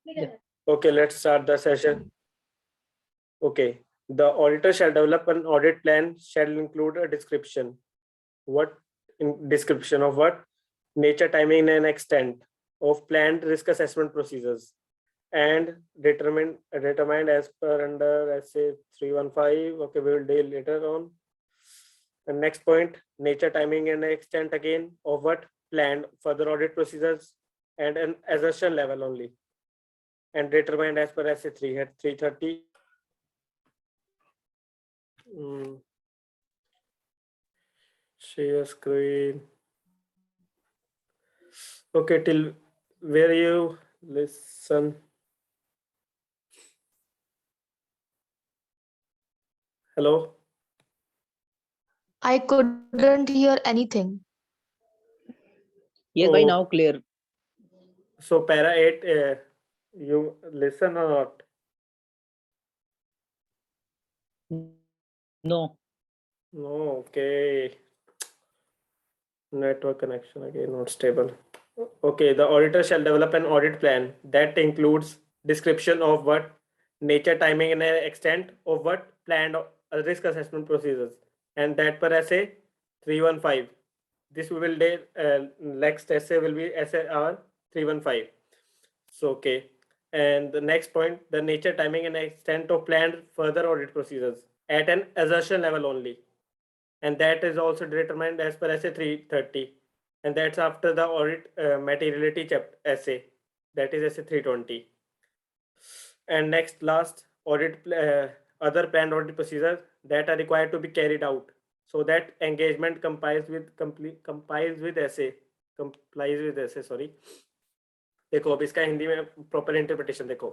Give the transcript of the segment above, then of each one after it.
Yeah. Okay, let's start the session. Okay, the auditor shall develop an audit plan, shall include a description. What description of what? Nature, timing, and extent of planned risk assessment procedures, and determined as per under SA 315. Okay, we will deal later on. And next point, nature, timing, and extent again of what? Planned further audit procedures and an assertion level only, and determined as per SA 330. Share screen. Okay, till where you listen. Hello. I couldn't hear anything. Yes, by now clear. So para 8, you listen or not? No. No, okay. Network connection again not stable. Okay, the auditor shall develop an audit plan that includes description of what? Nature, timing, and extent of what? Planned risk assessment procedures, and that per essay 315. This we will do, next essay will be essay R 315. So okay, and the next point, the nature, timing, and extent of planned further audit procedures at an assertion level only, and that is also determined as per essay 330, and that's after the audit materiality chapter essay, that is essay 320. And next last audit other planned audit procedures that are required to be carried out, so that engagement complies with essay sorry. देखो अब इसका हिंदी में proper interpretation देखो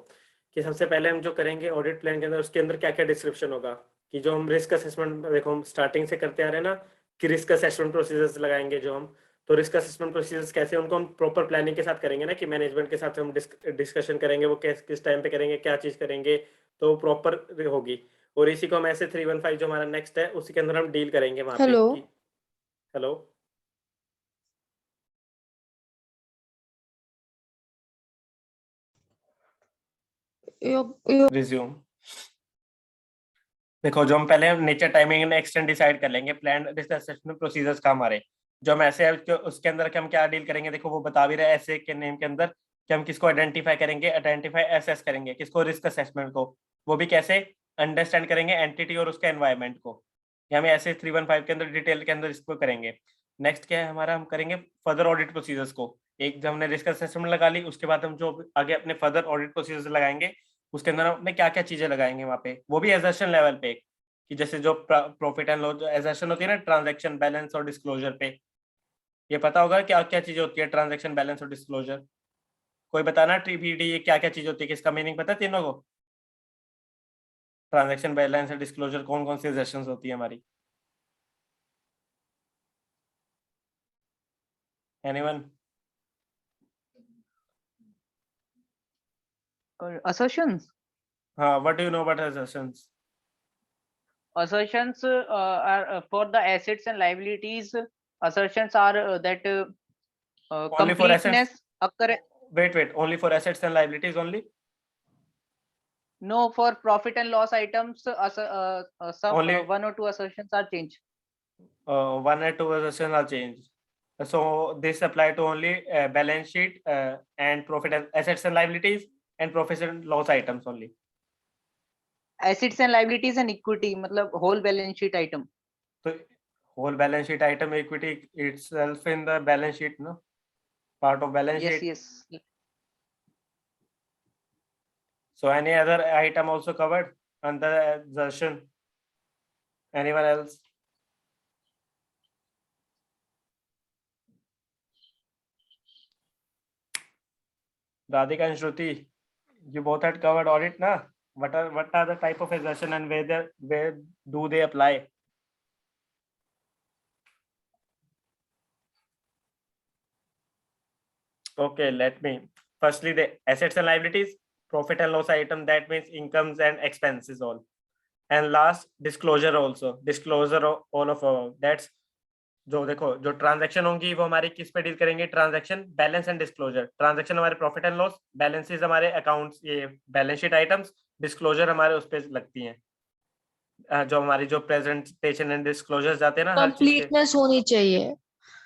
कि सबसे पहले हम जो करेंगे ऑडिट प्लान के अंदर, उसके अंदर क्या क्या डिस्क्रिप्शन होगा कि जो हम रिस्क असेसमेंट, देखो हम स्टार्टिंग से करते आ रहे हैं ना कि रिस्क असेसमेंट प्रोसीजर्स लगाएंगे जो हम, तो रिस्क असेसमेंट प्रोसीजर्स कैसे, उनको हम प्रॉपर प्लानिंग के साथ करेंगे ना, कि मैनेजमेंट के साथ हम डिस्कशन करेंगे वो किस टाइम पे करेंगे, क्या चीज करेंगे, तो प्रॉपर होगी। और इसी को हम ऐसे 315 जो हमारा नेक्स्ट है उसी के अंदर हम डील करेंगे वहां पे। हेलो। Hello, resume. देखो जो हम पहले nature, timing and extent decide कर लेंगे, प्लान रिस्क असेसमेंट प्रोसीजर्स का हमारे जो हम ऐसे उसके अंदर हम क्या डील करेंगे, देखो वो बता भी रहे हैं ऐसे के नेम के अंदर कि हम किसको आइडेंटिफाई करेंगे, एसेस करेंगे किसको, रिस्क असेसमेंट को। वो भी कैसे अंडरस्टैंड करेंगे, एंटिटी और उसके एनवायरमेंट को। हम ऐसे 315 के अंदर डिटेल के अंदर इसको करेंगे। नेक्स्ट क्या है हमारा, हम करेंगे फर्दर ऑडिट प्रोसीजर्स को। एक जब हमने रिस्क असेसमेंट लगा ली, उसके बाद हम जो आगे अपने फर्दर ऑडिट प्रोसीजर्स लगाएंगे, उसके अंदर हमने क्या क्या चीजें लगाएंगे वहां पे, वो भी एजर्शन लेवल पे, कि जैसे जो प्रॉफिट एंड लॉस एजर्शन होती है ना, ट्रांजैक्शन बैलेंस और डिस्क्लोजर पे। ये पता होगा क्या क्या चीजें होती है ट्रांजैक्शन बैलेंस और डिस्क्लोजर? कोई बताना TBD ये क्या क्या चीज होती है, किसका मीनिंग पता है तीनों को? ट्रांजैक्शन बैलेंस और डिस्क्लोजर कौन कौन सी एजर्शंस होती है हमारी? एनीवन? Assertions. हाँ, what do you know about assertions? Assertions are for the assets and liabilities. Assertions are that Only for assets? completeness occur. Wait, only for assets and liabilities only? No, for profit and loss items, some Only- one or two assertions are changed. One or two assertions are changed. So this apply to only balance sheet and profit and assets and liabilities and profit and loss items only. Assets and liabilities and equity, matlab whole balance sheet item. So whole balance sheet item, equity itself in the balance sheet, no? Part of balance sheet. Yes. So any other item also covered under assertion? Anyone else? Radhika and Shruti, you both had covered audit, na? What are the type of assertion and where do they apply? Okay, let me. Firstly, the assets and liabilities, profit and loss item, that means incomes and expenses all. And last, disclosure also. Disclosure of all of that's जो देखो जो transaction होंगी वो हमारी किस पे deal करेंगे, transaction balance and disclosure. Transaction हमारे प्रॉफिट एंड लॉस, बैलेंसेस हमारे अकाउंट्स, ये बैलेंस शीट आइटम्स, डिस्क्लोजर हमारे उस पे लगती हैं, जो हमारी जो प्रेजेंटेशन एंड डिस्क्लोजर जाते हैं ना हर चीज के, कंप्लीटनेस होनी चाहिए।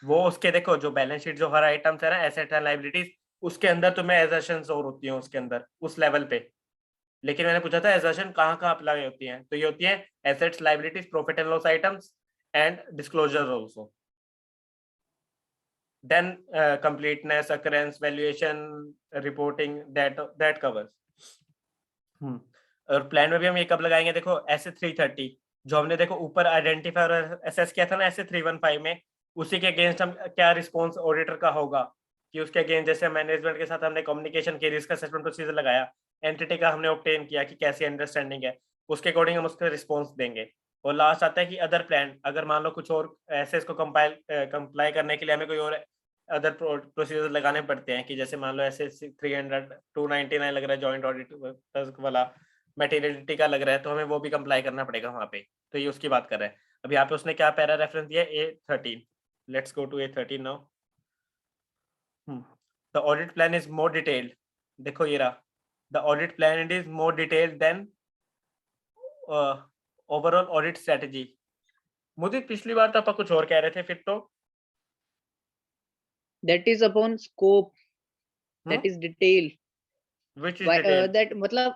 वो उसके देखो जो बैलेंस शीट जो हर आइटम्स है ना, एसेट एंड लायबिलिटीज, उसके अंदर तुम्हें एजर्शंस और होती हैं उसके अंदर उस लेवल पे। लेकिन मैंने पूछा था एजर्शन कहाँ कहाँ अप्लाई होती हैं, तो ये होती है assets, liabilities, profit and loss items and disclosure also. Then completeness, occurrence, valuation, reporting, that covers. और प्लान में भी हम ये कब लगाएंगे, देखो ऐसे 330 जो हमने देखो ऊपर आइडेंटिफाई और असेस किया था ना ऐसे 315 में, उसी के अगेंस्ट हम क्या रिस्पॉन्स ऑडिटर का होगा कि उसके अगेंस्ट जैसे मैनेजमेंट के साथ हमने कम्युनिकेशन की, रिस्क असेसमेंट प्रोसीजर लगाया, एंटिटी का हमने ऑब्टेन किया कि कैसी अंडरस्टैंडिंग है, उसके अकॉर्डिंग हम उसका रिस्पॉन्स देंगे। और लास्ट आता है कि अदर प्लान, अगर मान लो कुछ और ऐसे इसको कंप्लाई करने के लिए हमें कोई और अदर प्रोसीजर लगाने पड़ते हैं, कि जैसे मान लो ऐसे 300 299 लग रहा है जॉइंट ऑडिट वाला, मटेरियलिटी का लग रहा है, तो हमें वो भी कंप्लाई करना पड़ेगा वहाँ पे। तो ये उसकी बात कर रहे हैं। अब यहाँ पे उसने क्या पैरा रेफरेंस दिया, A13। Let's go to A13 now. The audit plan is more detailed, देखो ये रहा, the audit plan is more detailed than overall audit strategy. मुझे पिछली बार तो आप कुछ और कह रहे थे, फिर तो that is upon scope, that Hmm? is detail. which is detailed? that matlab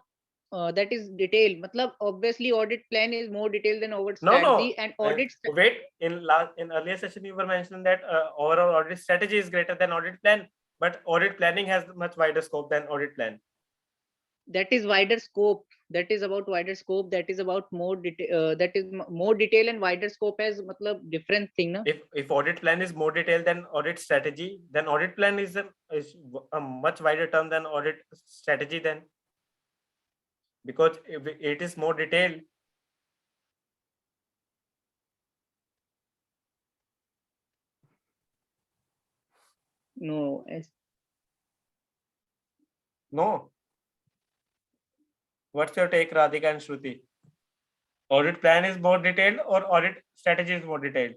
that is detail, matlab obviously audit plan is more detailed than audit No, strategy, and audit wait. In earlier session, you were mentioning that overall audit strategy is greater than audit plan, but audit planning has much wider scope than audit plan. that is wider scope, that is about wider scope, that is about more detail, that is more detail and wider scope as matlab different thing na. If audit plan is more detailed than audit strategy, then audit plan is a much wider term than audit strategy then, because it is more detailed. No, No. What's your take, Radhika and Shruti? Audit plan is more detailed or audit strategy is more detailed?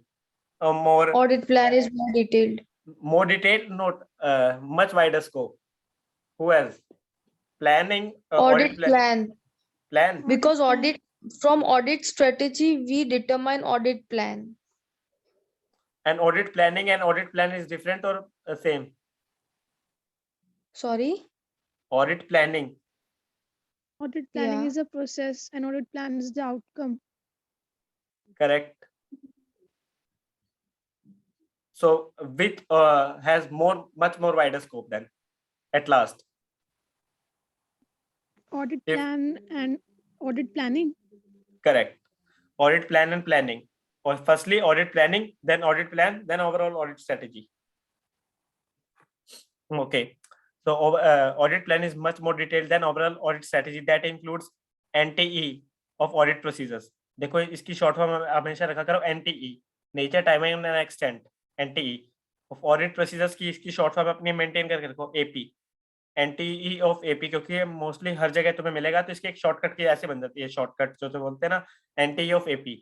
More Audit plan is more detailed. not much wider scope. Who else? Planning, Audit plan. plan. Because from audit strategy, we determine audit plan. And audit planning and audit plan is different or same? Sorry? Audit planning. Audit planning Yeah. is a process and audit plan is the outcome. Correct. So which has much more wider scope then, at last. Audit If- plan and audit planning. Correct. Audit plan and planning. Or firstly audit planning, then audit plan, then overall audit strategy. Okay. So audit plan is much more detailed than overall audit strategy. That includes NTE of audit procedures. देखो इसकी short form हमेशा रखा करो NTE, nature, timing and extent. NTE of audit procedures की इसकी short form अपनी maintain करके रखो AP, NTE of AP, क्योंकि ये मोस्टली हर जगह तुम्हें मिलेगा, तो इसकी एक शॉर्टकट की ऐसे बन जाती है, शॉर्टकट जो तो बोलते हैं ना, NTE of AP,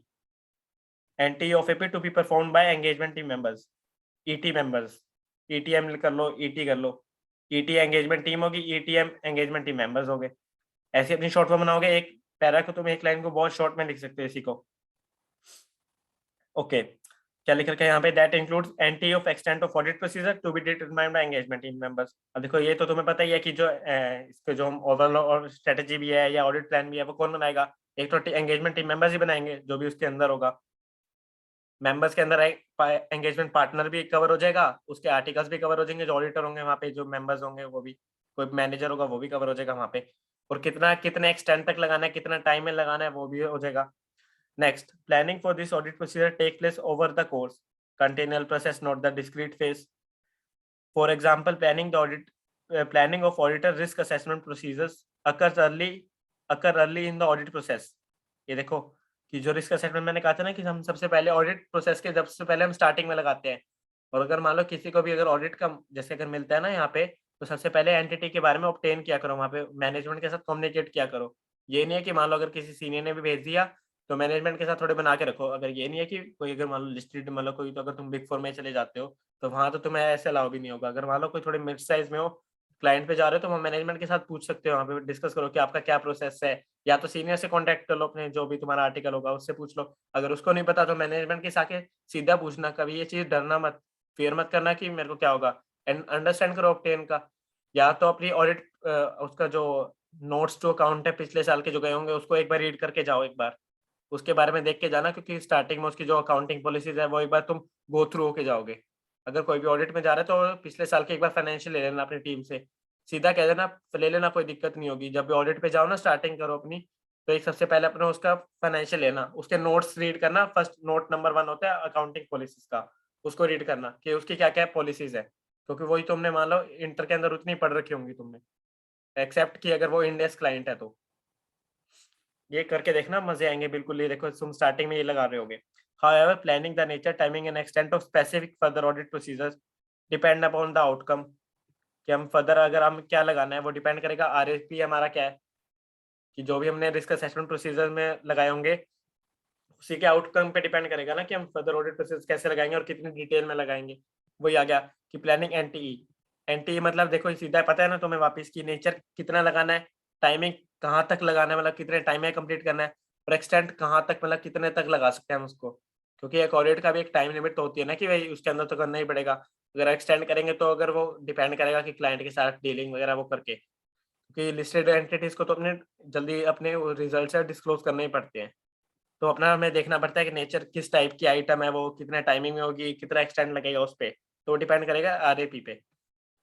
NTE of AP to be performed by engagement team members, ET members, ETM कर लो, ET कर लो, ET एंगेजमेंट टीम होगी, ETM एंगेजमेंट टीम मेंबर्स हो गए। ऐसी अपनी शॉर्ट फॉर्म बनाओगे, एक पैरा को तुम एक लाइन को बहुत शॉर्ट में लिख सकते हो इसी को। ओके, क्या लिख रखा है यहाँ पे, that includes anti of extent of audit procedure to be determined by engagement team members. अब देखो ये तो तुम्हें पता ही है कि जो इसके जो ओवरऑल स्ट्रेटजी भी है या ऑडिट प्लान भी है, वो कौन बनाएगा, एक तो एंगेजमेंट टीम मेंबर्स ही बनाएंगे, जो भी उसके अंदर होगा। मेंबर्स के अंदर एंगेजमेंट पार्टनर भी कवर हो जाएगा, उसके आर्टिकल्स भी कवर हो जाएंगे, जो ऑडिटर होंगे वहाँ पे, जो मेंबर्स होंगे वो भी, कोई मैनेजर होगा वो भी कवर हो जाएगा वहाँ पे, और कितने एक्सटेंट तक लगाना है, कितना टाइम में लगाना है, वो भी हो जाएगा। Next, planning for this audit procedure take place over the course continual process, not the discrete phase. For example, planning of auditor risk assessment procedures occur early in the audit process. ये देखो कि जो risk assessment मैंने कहा था ना कि हम सबसे पहले ऑडिट प्रोसेस के सबसे पहले हम स्टार्टिंग में लगाते हैं, और अगर मान लो किसी को भी अगर ऑडिट का जैसे अगर मिलता है ना यहाँ पे, तो सबसे पहले एंटिटी के बारे में ऑब्टेन किया करो, वहाँ पे मैनेजमेंट के साथ कम्युनिकेट किया करो। ये नहीं है कि मान लो अगर किसी सीनियर ने भी भेज दिया तो मैनेजमेंट के साथ थोड़े बना के रखो। अगर ये नहीं है कि कोई अगर मान लो लिस्टेड मान लो कोई, तो अगर तुम बिग 4 में चले जाते हो तो वहां तो तुम्हें ऐसे अलाउ भी नहीं होगा। अगर मान लो कोई थोड़े मिड साइज में हो, क्लाइंट पे जा रहे हो, तो वहाँ मैनेजमेंट के साथ पूछ सकते हो, वहाँ पे डिस्कस करो कि आपका क्या प्रोसेस है, या तो सीनियर से कांटेक्ट कर लो, अपने जो भी तुम्हारा आर्टिकल होगा उससे पूछ लो। अगर उसको नहीं पता तो मैनेजमेंट के साथ सीधा पूछना, कभी ये चीज डरना मत, फियर मत करना कि मेरे को क्या होगा, एंड अंडरस्टैंड करो ऑक्टेन का। या तो अपनी ऑडिट उसका जो नोट्स टू अकाउंट है पिछले साल के जो गए होंगे उसको एक बार रीड करके जाओ, एक बार उसके बारे में देख के जाना, क्योंकि स्टार्टिंग में उसकी जो अकाउंटिंग पॉलिसीज है वो एक बार तुम गो थ्रू होके जाओगे। अगर कोई भी ऑडिट में जा रहा है तो पिछले साल के एक बार फाइनेंशियल ले लेना अपनी टीम से, सीधा कह देना ले लेना, कोई दिक्कत नहीं होगी। जब भी ऑडिट पे जाओ ना, स्टार्टिंग करो अपनी, तो एक सबसे पहले अपना उसका फाइनेंशियल लेना, उसके नोट्स रीड करना। फर्स्ट नोट नंबर 1 होता है अकाउंटिंग पॉलिसीज का, उसको रीड करना कि उसकी क्या क्या पॉलिसीज है, क्योंकि वही तुमने मान लो इंटर के अंदर उतनी पढ़ रखी होंगी तुमने, एक्सेप्ट कि अगर वो इंडेक्स क्लाइंट है तो। ये करके देखना, मजे आएंगे बिल्कुल। ये देखो तुम स्टार्टिंग में ये लगा रहे होगे। However, planning the nature, timing and extent of specific further audit procedures depend upon the outcome। कि हम फर्दर अगर हम क्या लगाना है वो डिपेंड करेगा आरएसपी हमारा क्या है, कि जो भी हमने रिस्क असेसमेंट प्रोसीजर में लगाए होंगे उसी के आउटकम पे डिपेंड करेगा ना कि हम फर्दर ऑडिट प्रोसेस कैसे लगाएंगे और कितनी डिटेल में लगाएंगे। वही आ गया कि प्लानिंग एनटीई। एनटीई मतलब देखो सीधा पता है ना तुम्हें वापस की नेचर कितना लगाना है, टाइमिंग कहाँ तक लगाना है, मतलब कितने टाइम में कंप्लीट करना है, और एक्सटेंट कहाँ तक, मतलब कितने तक लगा सकते हैं हम उसको, क्योंकि एक ऑडिट का भी एक टाइम लिमिट तो होती है ना कि भाई उसके अंदर तो करना ही पड़ेगा। अगर एक्सटेंड करेंगे तो अगर वो डिपेंड करेगा कि क्लाइंट के साथ डीलिंग वगैरह वो करके, क्योंकि लिस्टेड एंटिटीज को तो अपने जल्दी अपने रिजल्ट से डिस्क्लोज करने ही पड़ते हैं। तो अपना हमें देखना पड़ता है कि नेचर किस टाइप की आइटम है, वो कितने टाइमिंग में होगी, कितना एक्सटेंड लगेगा उस पे, तो डिपेंड करेगा आरएपी पे।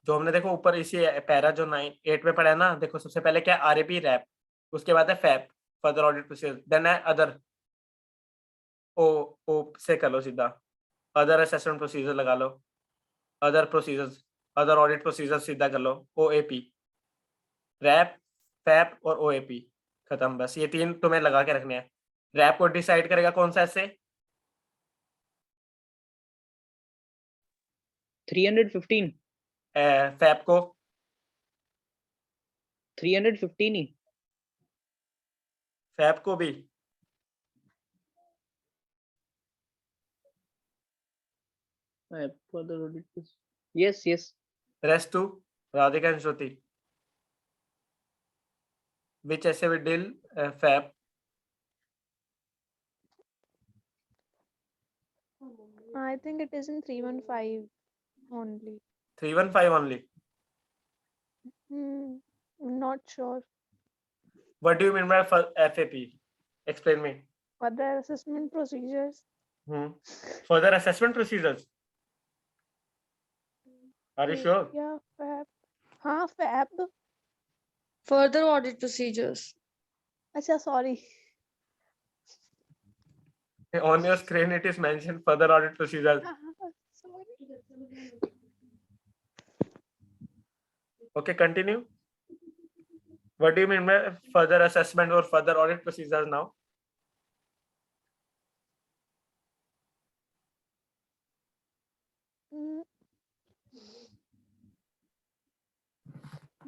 जो हमने देखो ऊपर इसी पैरा जो 9-8 में पढ़ा है ना, देखो सबसे पहले क्या आरएपी रैप, उसके बाद है FAP further audit procedure, then है अदर, ओ ओ से कर लो सीधा, अदर असेसमेंट प्रोसीजर लगा लो, other procedures, other audit procedure सीधा कर लो, ओएपी, रैप, फैप और ओएपी, खत्म। बस ये 3 तुम्हें लगा के रखने हैं। रैप को डिसाइड करेगा कौन सा ऐसे 315 फैप को 315 ही। फैप को भी Further audit yes yes rest to Radhika and Shruti, which ऐसे will deal FAP I think it is in 315 only. 315 only. Not sure. What do you mean by FAP? Explain me. Further assessment procedures. Further assessment procedures. Are you sure? Yeah, FAB. हाँ, FAB. Further audit procedures. अच्छा, sorry. On your screen it is mentioned further audit procedures. Sorry. Okay, continue. What do you mean by further assessment or further audit procedures now?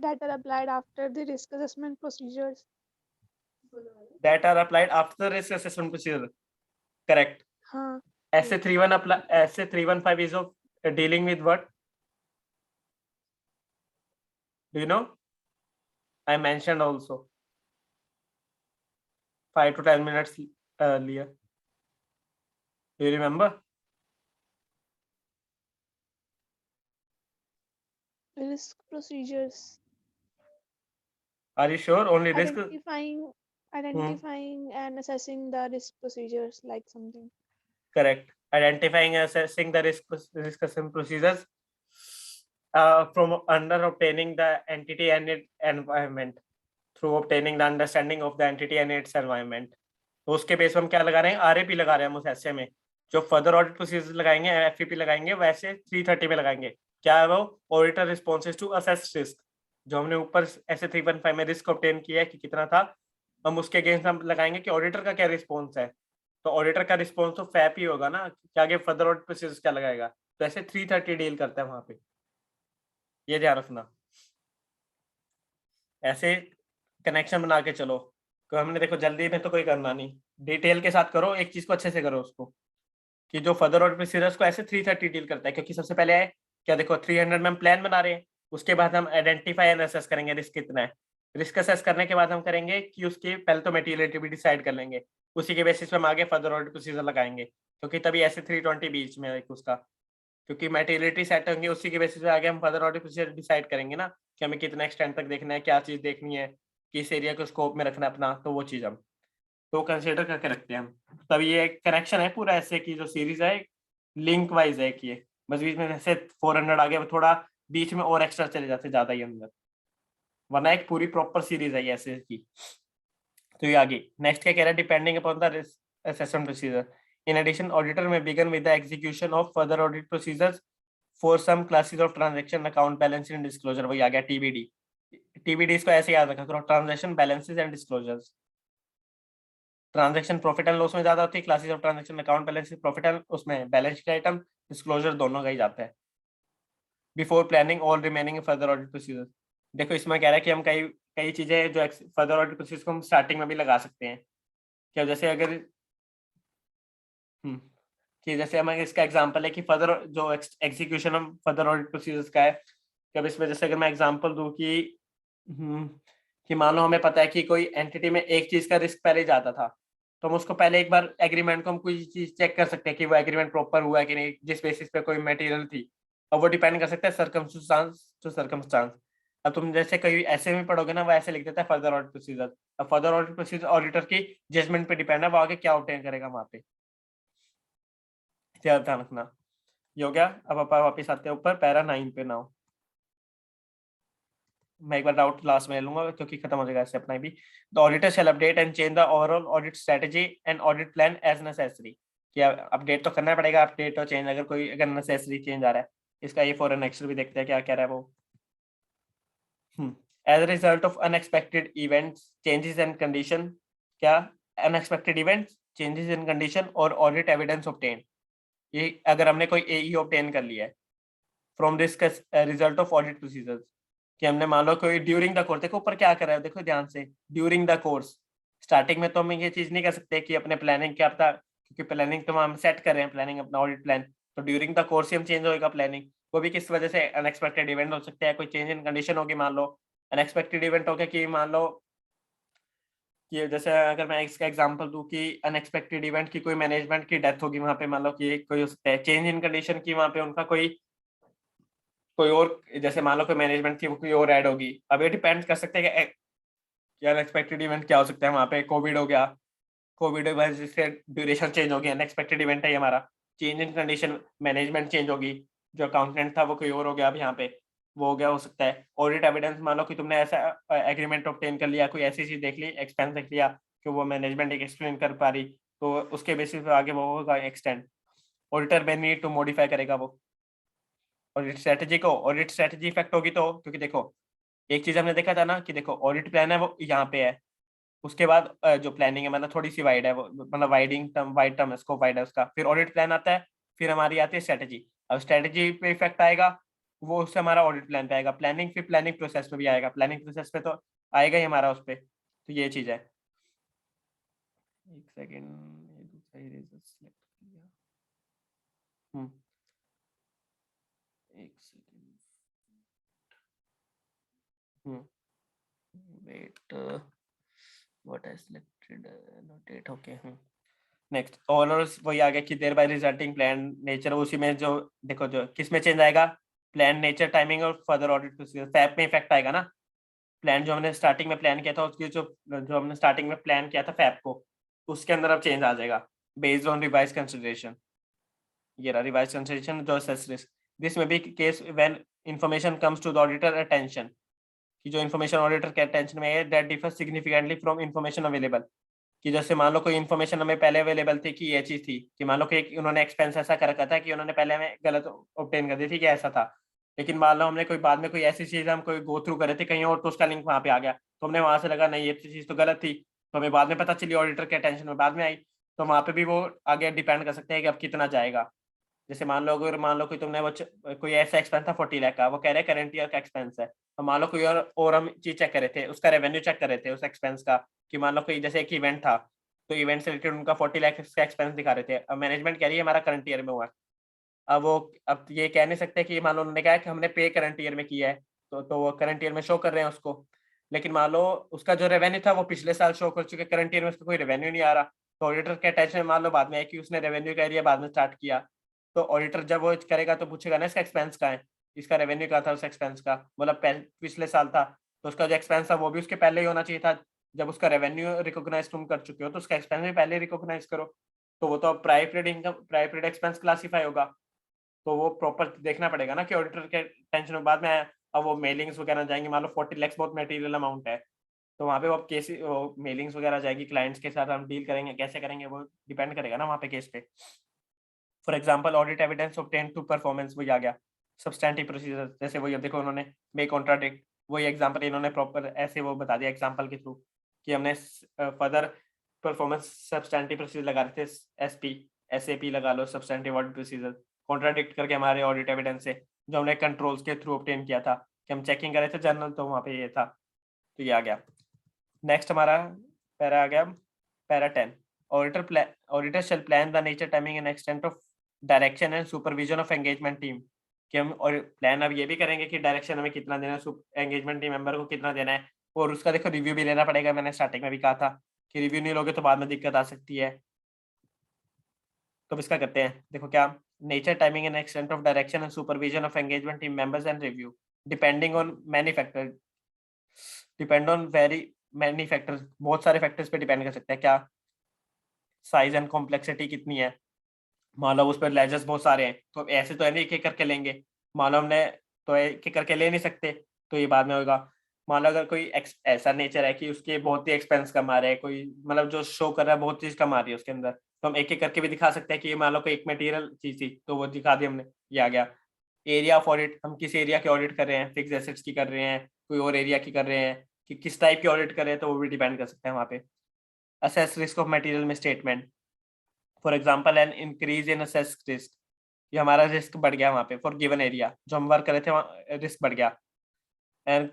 That are applied after the risk assessment procedures. That are applied after the risk assessment procedure. Correct. हाँ. SA31 apply. SA315 is of dealing with what? Do you know? I mentioned also 5 to 10 minutes earlier. Do you remember? Risk procedures. Are you sure? Only risk? Identifying and assessing the risk procedures, like something. Correct. Identifying and assessing the risk assessment procedures from under obtaining the entity and its environment, through obtaining the understanding of the entity and its environment. तो उसके base पर हम क्या लगा रहे हैं, RAP लगा रहे हैं हम उस ऐसे में। जो फर्दर ऑडिट प्रोसीजर लगाएंगे एफईपी लगाएंगे, वैसे 330 में लगाएंगे। क्या है वो? Auditor responses to assess risk. जो हमने ऊपर ऐसे 315 में रिस्क ऑब्टेन किया है कि कितना था, हम उसके अगेंस्ट हम लगाएंगे कि ऑडिटर का क्या रिस्पॉन्स है। तो ऑडिटर का रिस्पॉन्स तो फैप ही होगा ना, क्या आगे फर्दर ऑडिट प्रोसीजर क्या लगाएगा। तो ऐसे 330 डील करता है वहां पे, ये ध्यान रखना। ऐसे कनेक्शन बना के चलो। तो हमने देखो जल्दी में तो कोई करना नहीं, डिटेल के साथ करो, एक चीज को अच्छे से करो उसको, कि जो फर्दर ऑडिट प्रोसीजर्स को ऐसे 330 डील करता है, क्योंकि सबसे पहले है क्या, देखो 300 में हम प्लान बना रहे हैं, उसके बाद हम आइडेंटिफाई एंड असेस करेंगे रिस्क कितना है, रिस्क असेस करने के बाद हम करेंगे कि उसकी पहले तो मटेरियलिटी भी डिसाइड कर लेंगे, उसी के बेसिस पे हम आगे फर्दर ऑडिट प्रोसीजर लगाएंगे, क्योंकि तभी ऐसे 320 बीच में एक उसका, क्योंकि मटेरियलिटी सेट होंगे उसी के बेसिस पे आगे हम फर्दर ऑडिट प्रोसीजर डिसाइड करेंगे ना, कि हमें कितना एक्सटेंड तक देखना है, क्या चीज देखनी है, किस एरिया को स्कोप में रखना है अपना, तो वो चीज हम तो कंसिडर करके रखते हैं हम। तब ये कनेक्शन है पूरा ऐसे की जो सीरीज है लिंक वाइज है कि ये बस बीच में जैसे 400 आ गया, थोड़ा बीच में और एक्स्ट्रा चले जाते ज्यादा ही अंदर, वरना एक पूरी प्रॉपर सीरीज है ये ऐसे की। तो ये आगे नेक्स्ट क्या कह रहा है, depending upon the assessment procedure in addition auditor may begin with the execution of further audit procedures for some classes of transaction account balance and disclosure, वही आ गया टीबीडी। टीबीडी इसको ऐसे याद रखा करो, transaction balances and disclosures. Transaction profit and loss में ज्यादा होती है, classes of transaction account balance profit and उसमें बैलेंस शीट आइटम डिस्क्लोजर दोनों का ही जाता है। Before planning all remaining further audit procedure, देखो इसमें कह रहा है कि हम कई कई चीजें जो फर्दर ऑडिट प्रोसीजर को हम स्टार्टिंग में भी लगा सकते हैं, क्या जैसे अगर कि जैसे हमें इसका एग्जांपल है कि फर्दर जो एग्जीक्यूशन हम फर्दर ऑडिट प्रोसीजर्स का है, कि अब इसमें जैसे अगर मैं एग्जांपल दूं कि मान लो हमें पता है कि कोई एंटिटी में एक चीज का रिस्क पहले जाता था, तो हम उसको पहले एक बार एग्रीमेंट को हम कोई चीज चेक कर सकते हैं कि वो एग्रीमेंट प्रॉपर हुआ है कि नहीं, जिस बेसिस पे कोई मटेरियल थी, और वो डिपेंड कर सकता है सर्कमस्टांस टू सर्कमस्टांस। अब तुम जैसे कहीं ऐसे में पढ़ोगे ना, वो ऐसे लिख देता है फर्दर ऑडिट प्रोसीजर। अब फर्दर ऑडिट प्रोसीजर ऑडिटर की जजमेंट पे डिपेंड है, वो आगे क्या ऑब्टेन करेगा वहां पे, ध्यान रखना। ये हो गया। अब अपन वापिस आते हैं ऊपर पैरा 9 पे नाउ। मैं एक बार डाउट लास्ट में ले लूंगा क्योंकि खत्म हो जाएगा ऐसे अपना भी। The auditor shall update and change the overall audit strategy and audit plan as necessary. क्या अपडेट तो करना पड़ेगा, अपडेट और चेंज अगर नेसेसरी चेंज आ रहा है। इसका ये फॉर नेक्स्ट भी देखते हैं क्या कह रहा है वो। As a result of unexpected events changes and condition, क्या unexpected events changes in condition और ऑडिट एविडेंस ऑब्टेन, ये अगर हमने कोई एई ऑब्टेन कर लिया है from this result of audit procedures, कि हमने मान लो कोई ड्यूरिंग द कोर्स, देखो ऊपर क्या कर रहा है, देखो ध्यान से, ड्यूरिंग द कोर्स। स्टार्टिंग में तो हम ये चीज नहीं कर सकते कि अपने प्लानिंग क्या पता, क्योंकि प्लानिंग तो हम सेट कर रहे हैं, प्लानिंग अपना ऑडिट प्लान, तो ड्यूरिंग द कोर्स ही हम चेंज होगा प्लानिंग। वो भी किस वजह से, अनएक्सपेक्टेड इवेंट हो सकता है, कोई चेंज इन कंडीशन होगी, मान लो अनएक्सपेक्टेड इवेंट हो गया कि मान लो कि जैसे अगर मैं इसका एग्जांपल दूं कि अनएक्सपेक्टेड इवेंट की कोई मैनेजमेंट की डेथ होगी वहां पे, मान लो कि कोई हो सकता है चेंज इन कंडीशन की, वहां पे उनका कोई और, जैसे मान लो कोई मैनेजमेंट की कोई और ऐड होगी। अब ये डिपेंड कर सकते हैं कि अनएक्सपेक्टेड इवेंट क्या हो सकता है, वहां पे कोविड हो गया, कोविड की वजह से ड्यूरेशन चेंज हो गया, अनएक्सपेक्टेड इवेंट है हमारा। Change in condition, management change होगी, जो अकाउंटेंट था वो कोई और हो गया, अब यहाँ पे वो हो गया हो सकता है। ऑडिट एविडेंस, मान लो कि तुमने ऐसा एग्रीमेंट ऑब्टेन कर लिया, कोई ऐसी चीज देख ली, एक्सपेंस देख लिया कि वो मैनेजमेंट एक एक्सप्लेन कर पा रही, तो उसके बेसिस पे आगे वो होगा एक्सटेंड। ऑडिटर में नीड टू मॉडिफाई करेगा वो ऑडिट स्ट्रेटजी को। ऑडिट स्ट्रेटजी इफेक्ट होगी तो, क्योंकि देखो एक चीज हमने देखा था ना कि देखो ऑडिट प्लान है वो यहाँ पे है, उसके बाद जो प्लानिंग है मतलब थोड़ी सी वाइड है वो, मतलब वाइड टर्म स्कोप वाइड है उसका, फिर ऑडिट प्लान आता है, फिर हमारी आती है स्ट्रेटजी। अब स्ट्रेटजी पे इफेक्ट आएगा वो उससे हमारा ऑडिट प्लान पे आएगा, प्लानिंग फिर प्लानिंग प्रोसेस पे भी आएगा, प्लानिंग प्रोसेस पे तो आएगा ही हमारा उस पे। तो ये चीज है। एक सेकेंड, ये दूसरा इरेजर सिलेक्ट किया। एक second, wait, what I selected, notate, okay. Next all वही आ गया कि thereby resulting plan nature, उसी में जो देखो जो किस में चेंज आएगा, प्लान नेचर टाइमिंग और फर्दर ऑडिट प्रोसीजर, फैप में इफेक्ट आएगा ना। प्लान जो हमने स्टार्टिंग में प्लान किया था उसकी जो हमने स्टार्टिंग में प्लान किया था फैप को, उसके अंदर अब चेंज आ जाएगा बेस्ड ऑन रिवाइज कंसिडरेशन। ये रहा रिवाइज कंसिडरेशन जो असेस रिस्क, दिस में भी case when information comes to the auditor attention, कि जो इन्फॉर्मेशन ऑडिटर के अटेंशन में है that differ significantly from information available, कि जैसे मान लो कोई इन्फॉर्मेशन हमें पहले अवेलेबल थी कि ये चीज थी, कि मान लो कि उन्होंने एक्सपेंस ऐसा कर रखा था कि उन्होंने पहले हमें गलत ऑब्टेन कर दी थी कि ऐसा था, लेकिन मान लो हमने कोई बाद में कोई ऐसी चीज हम कोई गो थ्रू करे थे कहीं और, तो उसका लिंक वहां पे आ गया, तो हमने वहां से लगा नहीं ये चीज तो गलत थी, तो हमें बाद में पता चली, ऑडिटर के अटेंशन में बाद में आई, तो वहां पे भी वो आगे डिपेंड कर सकते हैं कि अब कितना जाएगा। जैसे मान लो कोई तुमने कोई ऐसा एक्सपेंस था 40 लाख का, वो कह रहे करंट ईयर का एक्सपेंस है, तो मान लो कोई और हम चीज चेक कर रहे थे, उसका रेवेन्यू चेक कर रहे थे उस एक्सपेंस का, कि मान लो कोई जैसे एक इवेंट था, तो इवेंट से रिलेटेड उनका 40 लाख का एक्सपेंस दिखा रहे थे। अब मैनेजमेंट कह रही है हमारा करंट ईयर में हुआ है। अब ये कह नहीं सकते कि मान लो उन्होंने कहा कि हमने पे करंट ईयर में किया है, तो वो करंट ईयर में शो कर रहे हैं उसको, लेकिन मान लो उसका जो रेवेन्यू था वो पिछले साल शो कर चुके, करंट ईयर में उसका कोई रेवेन्यू नहीं आ रहा, तो ऑडिटर के अटेंशन में मान लो बाद में है कि उसने रेवेन्यू का एरिया बाद में स्टार्ट किया, तो ऑडिटर जब वो करेगा तो पूछेगा ना इसका एक्सपेंस का है, इसका रेवेन्यू का था उस एक्सपेंस का, मतलब पिछले साल था, तो उसका जो एक्सपेंस था वो भी उसके पहले ही होना चाहिए था। जब उसका रेवेन्यू रिकॉग्नाइज तुम कर चुके हो तो उसका एक्सपेंस भी पहले रिकॉग्नाइज करो, तो वो तो prior period income, prior period expense classify होगा, तो वो प्रॉपर देखना पड़ेगा ना कि ऑडिटर के टेंशन में बाद में आया। अब वो मेलिंग्स वगैरह जाएंगे, मान लो 40 लाख बहुत मटेरियल अमाउंट है, तो वहाँ पे वो केस मेलिंग्स वगैरह जाएगी, क्लाइंट्स के साथ हम डील करेंगे, कैसे करेंगे वो डिपेंड करेगा ना वहाँ पे केस पे। For example audit evidence obtain to performance, वही आ गया सब्सटेंटिव प्रोसीजर, जैसे वही अब देखो उन्होंने मे कॉन्ट्राडिक्ट, वही एग्जाम्पल इन्होंने प्रॉपर ऐसे वो बता दिया एग्जाम्पल के थ्रू कि हमने फर्दर परफॉर्मेंस सब्सटेंटिव प्रोसीजर लगा रहे थे, एसपी एसएपी लगा लो, सब्सटेंटिव ऑडिट प्रोसीजर, कॉन्ट्राडिक्ट करके हमारे ऑडिट एविडेंस से जो हमने कंट्रोल्स के थ्रू ऑब्टेन किया था, कि हम चेकिंग कर रहे थे जर्नल, तो वहाँ पे ये था, तो ये आ गया। नेक्स्ट हमारा पैरा आ गया para 10, auditor shall plan the nature, timing and extent of direction and supervision of engagement team, कि हम और प्लान अब ये भी करेंगे कि डायरेक्शन हमें कितना देना है, एंगेजमेंट टीम मेंबर को कितना देना है, और उसका देखो रिव्यू भी लेना पड़ेगा, मैंने स्टार्टिंग में भी कहा था कि रिव्यू नहीं लोगे तो बाद में दिक्कत आ सकती है। तो अब इसका करते हैं, देखो क्या, nature, timing and extent of direction and supervision of engagement team members and review depending on many factor, depend on very many factors, बहुत सारे फैक्टर्स पे डिपेंड कर सकते हैं। क्या, साइज एंड कॉम्प्लेक्सिटी कितनी है, मान लो उस पर लेजर्स बहुत सारे हैं, तो ऐसे तो है नहीं एक एक करके लेंगे, मान लो हमने तो एक एक करके ले नहीं सकते, तो ये बाद में होगा। मान लो अगर कोई ऐसा नेचर है कि उसके बहुत ही एक्सपेंस कम आ रहे हैं, कोई मतलब जो शो कर रहा है बहुत चीज कम आ रही है उसके अंदर, तो हम एक एक करके भी दिखा सकते हैं कि मान लो कोई एक मटेरियल चीज थी तो वो दिखा दी हमने, ये आ गया। एरिया ऑफ ऑडिट, हम किस एरिया के ऑडिट कर रहे हैं, फिक्स एसेट्स की कर रहे हैं, कोई और एरिया की कर रहे हैं, कि किस टाइप की ऑडिट कर रहे हैं, तो वो भी डिपेंड कर सकते हैं वहाँ पे। असेस रिस्क ऑफ मटेरियल में statement, for example an increase in assess risk, ये हमारा रिस्क बढ़ गया वहाँ पे फॉर गिवन एरिया जो हम वर्क कर रहे थे वहाँ रिस्क बढ़ गया, and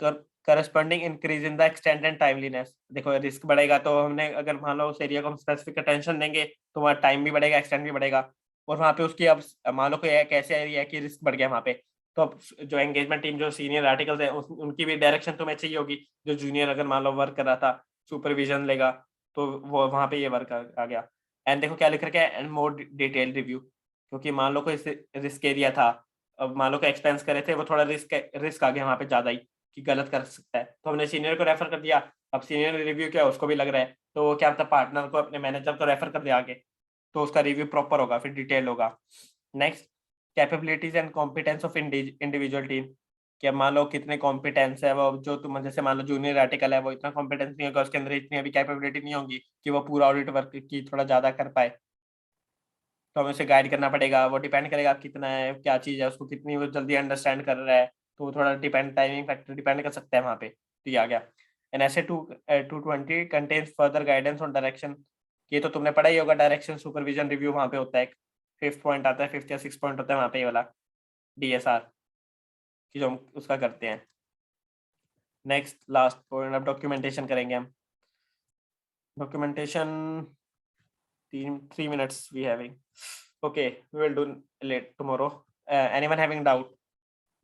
corresponding increase in the extent and timeliness, देखो रिस्क बढ़ेगा तो हमने अगर मान लो उस एरिया को हम स्पेसिफिक अटेंशन देंगे तो वहाँ टाइम भी बढ़ेगा, एक्सटेंट भी बढ़ेगा, और वहाँ पे उसकी अब मान लो कोई एक ऐसे एरिया है कि रिस्क बढ़ गया वहाँ पे, तो अब जो एंगेजमेंट टीम जो सीनियर आर्टिकल्स है उनकी भी डायरेक्शन तुम्हें चाहिए होगी, जो जूनियर अगर मान लो वर्क कर रहा था सुपरविजन लेगा, तो वो वहाँ पे ये वर्क आ गया। एंड देखो क्या लिख रखा है, एंड मोर डिटेल रिव्यू, क्योंकि मान लो कोई रिस्क एरिया था, अब मान लो कोई एक्सपेंस करे थे वो थोड़ा रिस्क आ गया वहाँ पे ज्यादा ही कि गलत कर सकता है, तो हमने सीनियर को रेफर कर दिया, अब सीनियर ने रिव्यू किया उसको भी लग रहा है, तो वो क्या होता है पार्टनर को अपने मैनेजर को रेफर कर दिया आगे, तो उसका रिव्यू प्रॉपर होगा, फिर डिटेल होगा। Next, capabilities and competence of individual team, कि अब मान लो कितने कॉम्पिटेंस है वो, जो तुम जैसे मान लो जूनियर आर्टिकल है वो इतना कॉम्पिटेंस नहीं होगा, उसके अंदर इतनी अभी कैपेबिलिटी नहीं होगी कि वो पूरा ऑडिट वर्क की थोड़ा ज्यादा कर पाए, तो हमें उसे गाइड करना पड़ेगा, वो डिपेंड करेगा कितना है क्या चीज़ है, उसको कितनी वो जल्दी अंडरस्टैंड कर रहा है, तो वो थोड़ा डिपेंड टाइमिंग फैक्टर डिपेंड कर सकता है वहाँ पे, तो ये आ गया। एन ऐसे 220 contains further guidance on direction, ये तो तुमने पढ़ा ही होगा, डायरेक्शन सुपरविजन रिव्यू वहाँ पे होता है, फिफ्थ पॉइंट आता है, फिफ्थ या सिक्स पॉइंट होता है वहाँ पे ये वाला DSR की जो हम उसका करते हैं। नेक्स्ट लास्ट पॉइंट, अब डॉक्यूमेंटेशन करेंगे हम, documentation 3 minutes we having, okay we will do late tomorrow. Anyone having doubt,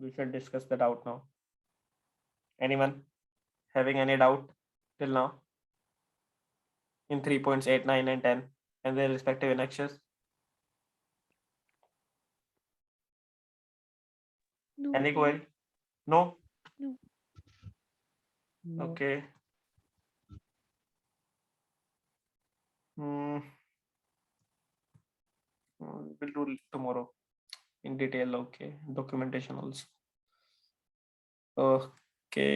we should discuss the doubt now. Anyone having any doubt till now in 3.8, 9 and 10 and their respective annexures? No. Any query? No? No. Okay. We'll do tomorrow in detail. Okay, documentation also. Okay.